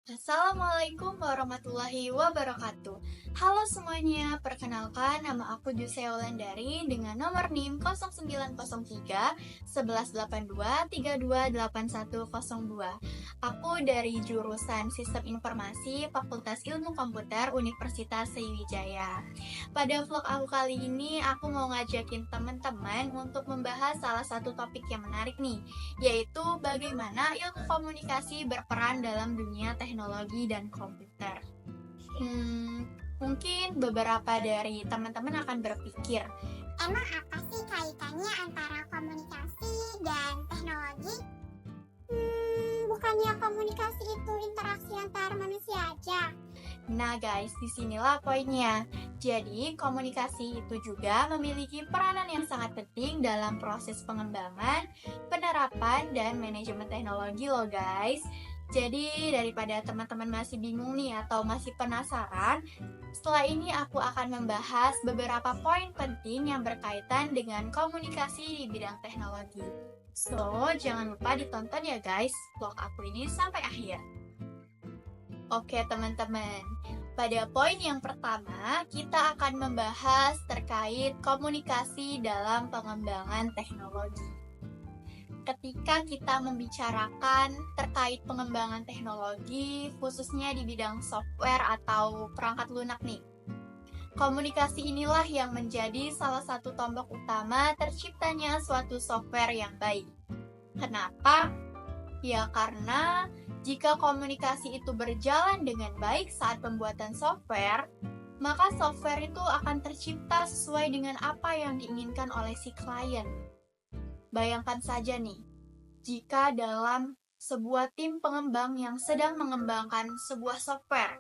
Assalamualaikum warahmatullahi wabarakatuh. Halo semuanya, perkenalkan nama aku Jusea Wulandari dengan nomor NIM 0903 1182 328102. Aku dari jurusan Sistem Informasi Fakultas Ilmu Komputer Universitas Sriwijaya. Pada vlog aku kali ini, aku mau ngajakin teman-teman untuk membahas salah satu topik yang menarik nih, yaitu bagaimana ilmu komunikasi berperan dalam dunia teknologi dan komputer. Mungkin beberapa dari teman-teman akan berpikir, Emang apa sih kaitannya antara komunikasi dan teknologi? Bukannya komunikasi itu interaksi antar manusia aja? nah guys, disinilah poinnya. Jadi, komunikasi itu juga memiliki peranan yang sangat penting dalam proses pengembangan, penerapan, dan manajemen teknologi loh guys. Jadi, daripada teman-teman masih bingung nih atau masih penasaran, setelah ini aku akan membahas beberapa poin penting yang berkaitan dengan komunikasi di bidang teknologi. So, jangan lupa ditonton ya guys vlog aku ini sampai akhir. Oke teman-teman, pada poin yang pertama kita akan membahas terkait komunikasi dalam pengembangan teknologi. Ketika kita membicarakan terkait pengembangan teknologi, khususnya di bidang software atau perangkat lunak nih, komunikasi inilah yang menjadi salah satu tombak utama terciptanya suatu software yang baik. Kenapa? Ya karena jika komunikasi itu berjalan dengan baik saat pembuatan software, maka software itu akan tercipta sesuai dengan apa yang diinginkan oleh si klien. Bayangkan saja nih, jika dalam sebuah tim pengembang yang sedang mengembangkan sebuah software,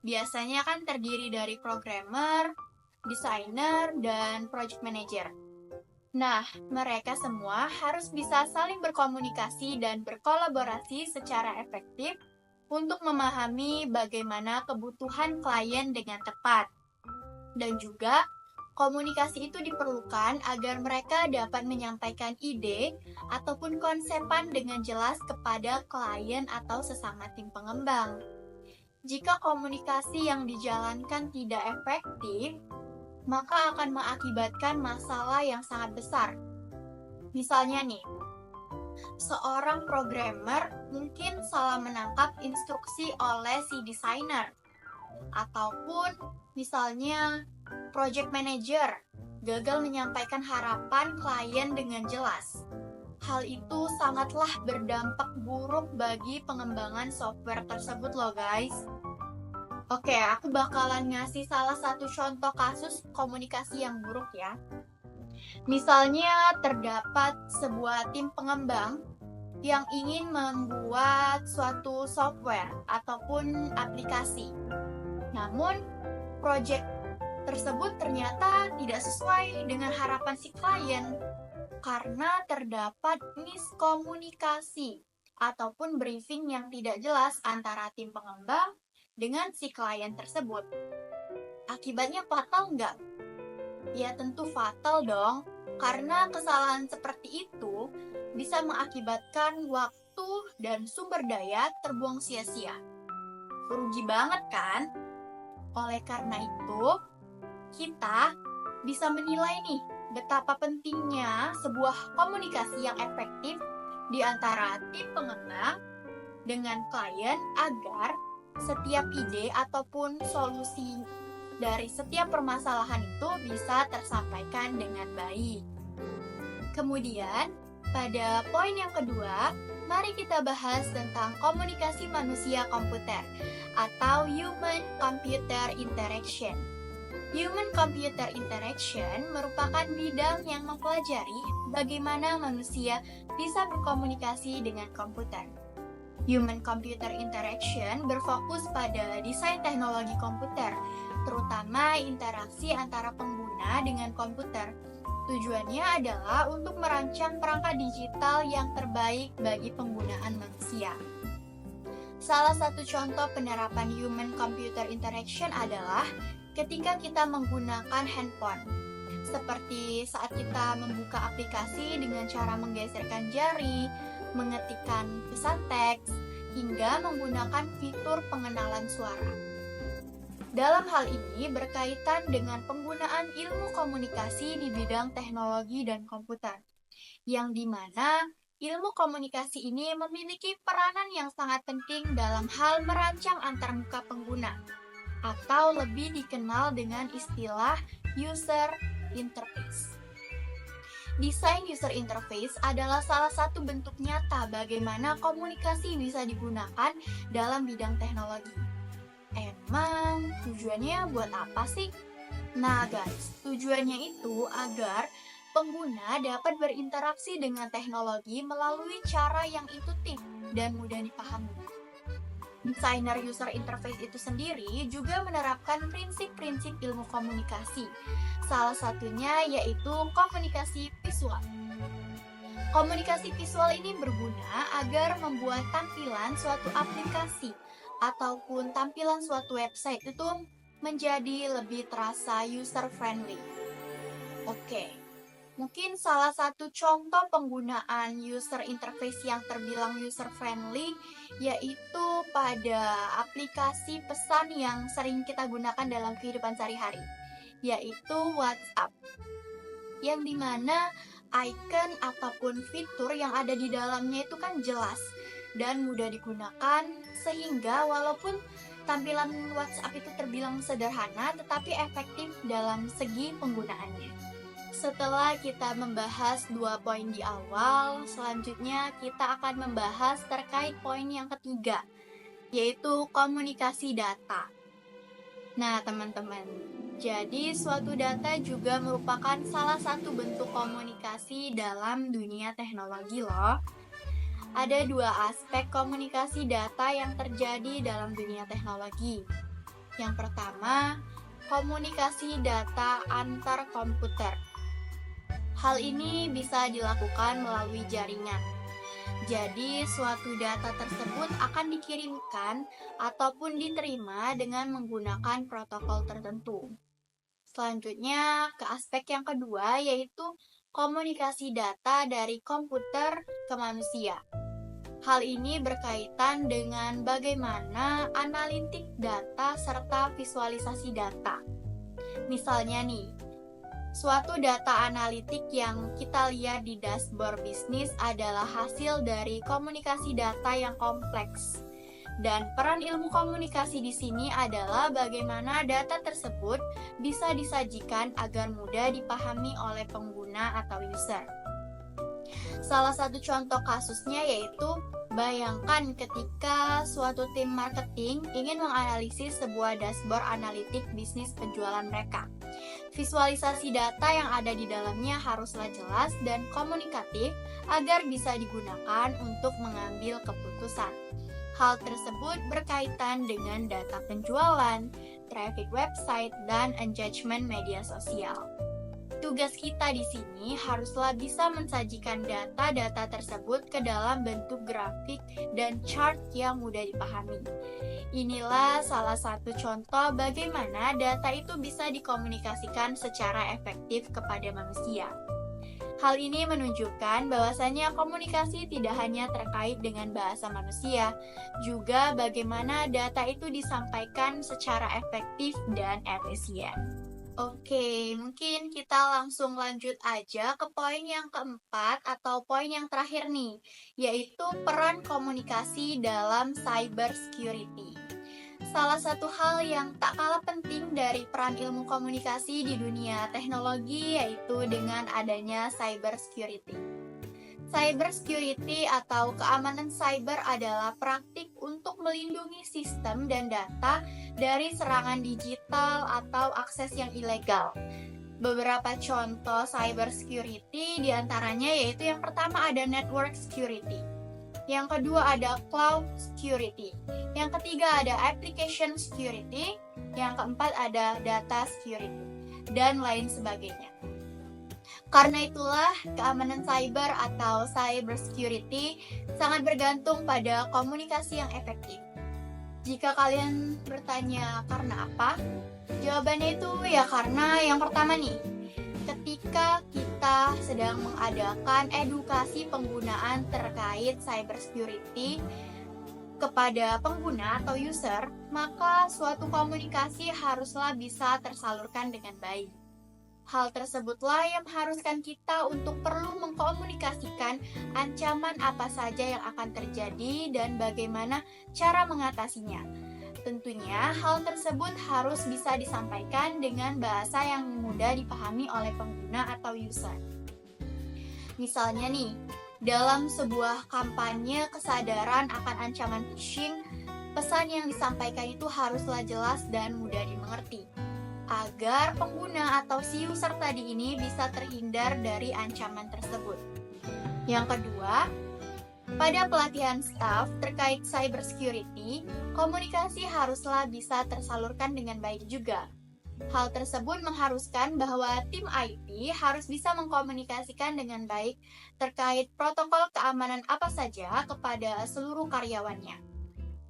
biasanya kan terdiri dari programmer, desainer, dan project manager. Nah, mereka semua harus bisa saling berkomunikasi dan berkolaborasi secara efektif untuk memahami bagaimana kebutuhan klien dengan tepat. Dan juga, komunikasi itu diperlukan agar mereka dapat menyampaikan ide ataupun konsepan dengan jelas kepada klien atau sesama tim pengembang. Jika komunikasi yang dijalankan tidak efektif, maka akan mengakibatkan masalah yang sangat besar. Misalnya nih, seorang programmer mungkin salah menangkap instruksi oleh si desainer, ataupun misalnya project manager gagal menyampaikan harapan klien dengan jelas. Hal itu sangatlah berdampak buruk bagi pengembangan software tersebut loh guys. Oke, aku bakalan ngasih salah satu contoh kasus komunikasi yang buruk ya. Misalnya terdapat sebuah tim pengembang yang ingin membuat suatu software ataupun aplikasi. Namun, proyek tersebut ternyata tidak sesuai dengan harapan si klien karena terdapat miskomunikasi ataupun briefing yang tidak jelas antara tim pengembang dengan si klien tersebut. Akibatnya fatal nggak? Ya tentu fatal dong, karena kesalahan seperti itu bisa mengakibatkan waktu dan sumber daya terbuang sia-sia. Rugi banget kan? Oleh karena itu, kita bisa menilai nih betapa pentingnya sebuah komunikasi yang efektif di antara tim pengembang dengan klien agar setiap ide ataupun solusi dari setiap permasalahan itu bisa tersampaikan dengan baik. Kemudian, pada poin yang kedua, mari kita bahas tentang komunikasi manusia komputer atau Human Computer Interaction. Human Computer Interaction merupakan bidang yang mempelajari bagaimana manusia bisa berkomunikasi dengan komputer. Human Computer Interaction berfokus pada desain teknologi komputer, terutama interaksi antara pengguna dengan komputer. Tujuannya adalah untuk merancang perangkat digital yang terbaik bagi penggunaan manusia. Salah satu contoh penerapan Human Computer Interaction adalah ketika kita menggunakan handphone. Seperti saat kita membuka aplikasi dengan cara menggeserkan jari, mengetikkan pesan teks, hingga menggunakan fitur pengenalan suara. Dalam hal ini berkaitan dengan penggunaan ilmu komunikasi di bidang teknologi dan komputer, yang dimana ilmu komunikasi ini memiliki peranan yang sangat penting dalam hal merancang antarmuka pengguna, atau lebih dikenal dengan istilah user interface. Desain user interface adalah salah satu bentuk nyata bagaimana komunikasi bisa digunakan dalam bidang teknologi. Emang tujuannya buat apa sih? Nah guys, tujuannya itu agar pengguna dapat berinteraksi dengan teknologi melalui cara yang intuitif dan mudah dipahami. Desainer user interface itu sendiri juga menerapkan prinsip-prinsip ilmu komunikasi. Salah satunya yaitu komunikasi visual. Komunikasi visual ini berguna agar membuat tampilan suatu aplikasi ataupun tampilan suatu website itu menjadi lebih terasa user-friendly. Oke, mungkin salah satu contoh penggunaan user interface yang terbilang user-friendly yaitu pada aplikasi pesan yang sering kita gunakan dalam kehidupan sehari-hari, yaitu WhatsApp, yang dimana icon ataupun fitur yang ada di dalamnya itu kan jelas dan mudah digunakan, sehingga walaupun tampilan WhatsApp itu terbilang sederhana tetapi efektif dalam segi penggunaannya. Setelah kita membahas 2 poin di awal, selanjutnya kita akan membahas terkait poin yang ketiga, yaitu komunikasi data. Nah teman-teman, jadi suatu data juga merupakan salah satu bentuk komunikasi dalam dunia teknologi loh. Ada 2 aspek komunikasi data yang terjadi dalam dunia teknologi. Yang pertama, komunikasi data antar komputer. Hal ini bisa dilakukan melalui jaringan. Jadi, suatu data tersebut akan dikirimkan ataupun diterima dengan menggunakan protokol tertentu. Selanjutnya, ke aspek yang kedua, yaitu komunikasi data dari komputer ke manusia. Hal ini berkaitan dengan bagaimana analitik data serta visualisasi data. Misalnya nih, suatu data analitik yang kita lihat di dashboard bisnis adalah hasil dari komunikasi data yang kompleks. Dan peran ilmu komunikasi di sini adalah bagaimana data tersebut bisa disajikan agar mudah dipahami oleh pengguna atau user. Salah satu contoh kasusnya yaitu bayangkan ketika suatu tim marketing ingin menganalisis sebuah dashboard analitik bisnis penjualan mereka. Visualisasi data yang ada di dalamnya haruslah jelas dan komunikatif agar bisa digunakan untuk mengambil keputusan. Hal tersebut berkaitan dengan data penjualan, traffic website, dan engagement media sosial. Tugas kita di sini haruslah bisa mensajikan data-data tersebut ke dalam bentuk grafik dan chart yang mudah dipahami. Inilah salah satu contoh bagaimana data itu bisa dikomunikasikan secara efektif kepada manusia. Hal ini menunjukkan bahwasannya komunikasi tidak hanya terkait dengan bahasa manusia, juga bagaimana data itu disampaikan secara efektif dan efisien. Oke, mungkin kita langsung lanjut aja ke poin yang keempat atau poin yang terakhir nih, yaitu peran komunikasi dalam cyber security. Salah satu hal yang tak kalah penting dari peran ilmu komunikasi di dunia teknologi yaitu dengan adanya cyber security. Cyber security atau keamanan cyber adalah praktik untuk melindungi sistem dan data dari serangan digital atau akses yang ilegal. Beberapa contoh cyber security diantaranya yaitu yang pertama ada network security, yang kedua ada cloud security, yang ketiga ada application security, yang keempat ada data security, dan lain sebagainya. Karena itulah, keamanan cyber atau cyber security sangat bergantung pada komunikasi yang efektif. Jika kalian bertanya karena apa? Jawabannya itu ya karena yang pertama nih, ketika kita sedang mengadakan edukasi penggunaan terkait cyber security, kepada pengguna atau user, maka suatu komunikasi haruslah bisa tersalurkan dengan baik. Hal tersebutlah yang mengharuskan kita untuk perlu mengkomunikasikan ancaman apa saja yang akan terjadi dan bagaimana cara mengatasinya. Tentunya hal tersebut harus bisa disampaikan dengan bahasa yang mudah dipahami oleh pengguna atau user. Misalnya nih, dalam sebuah kampanye kesadaran akan ancaman phishing, pesan yang disampaikan itu haruslah jelas dan mudah dimengerti, agar pengguna atau si user tadi ini bisa terhindar dari ancaman tersebut. Yang kedua, pada pelatihan staf terkait cybersecurity, komunikasi haruslah bisa tersalurkan dengan baik juga. Hal tersebut mengharuskan bahwa tim IT harus bisa mengkomunikasikan dengan baik terkait protokol keamanan apa saja kepada seluruh karyawannya.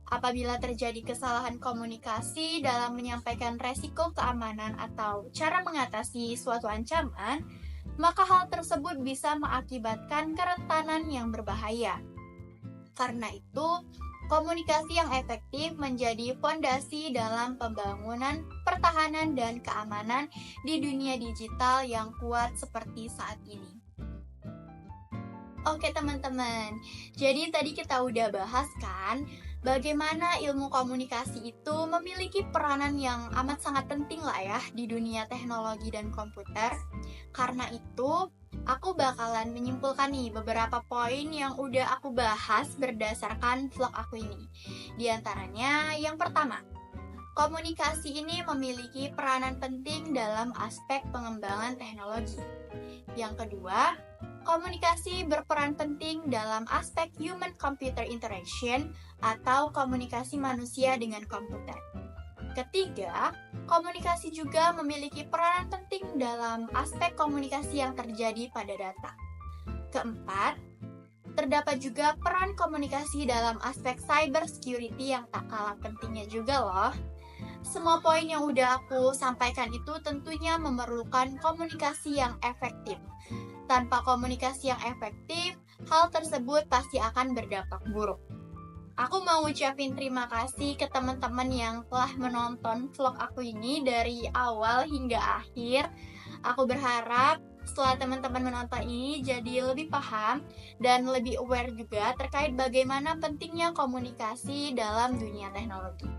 Apabila terjadi kesalahan komunikasi dalam menyampaikan resiko keamanan atau cara mengatasi suatu ancaman, maka hal tersebut bisa mengakibatkan kerentanan yang berbahaya. Karena itu, komunikasi yang efektif menjadi fondasi dalam pembangunan pertahanan dan keamanan di dunia digital yang kuat seperti saat ini. Oke teman-teman, jadi tadi kita udah bahas kan bagaimana ilmu komunikasi itu memiliki peranan yang amat sangat penting lah ya di dunia teknologi dan komputer. Karena itu, aku bakalan menyimpulkan nih beberapa poin yang udah aku bahas berdasarkan vlog aku ini. Di antaranya, yang pertama, komunikasi ini memiliki peranan penting dalam aspek pengembangan teknologi. Yang kedua, komunikasi berperan penting dalam aspek human-computer interaction atau komunikasi manusia dengan komputer. Ketiga, komunikasi juga memiliki peranan penting dalam aspek komunikasi yang terjadi pada data. Keempat, terdapat juga peran komunikasi dalam aspek cybersecurity yang tak kalah pentingnya juga loh. Semua poin yang udah aku sampaikan itu tentunya memerlukan komunikasi yang efektif. Tanpa komunikasi yang efektif, hal tersebut pasti akan berdampak buruk. Aku mau ucapin terima kasih ke teman-teman yang telah menonton vlog aku ini dari awal hingga akhir. Aku berharap setelah teman-teman menonton ini jadi lebih paham dan lebih aware juga terkait bagaimana pentingnya komunikasi dalam dunia teknologi.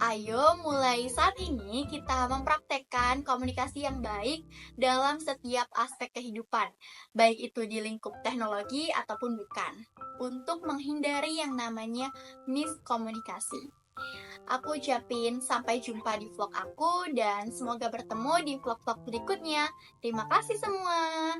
Ayo mulai saat ini kita mempraktekkan komunikasi yang baik dalam setiap aspek kehidupan, baik itu di lingkup teknologi ataupun bukan, untuk menghindari yang namanya miskomunikasi. Aku ucapin sampai jumpa di vlog aku dan semoga bertemu di vlog-vlog berikutnya. Terima kasih semua.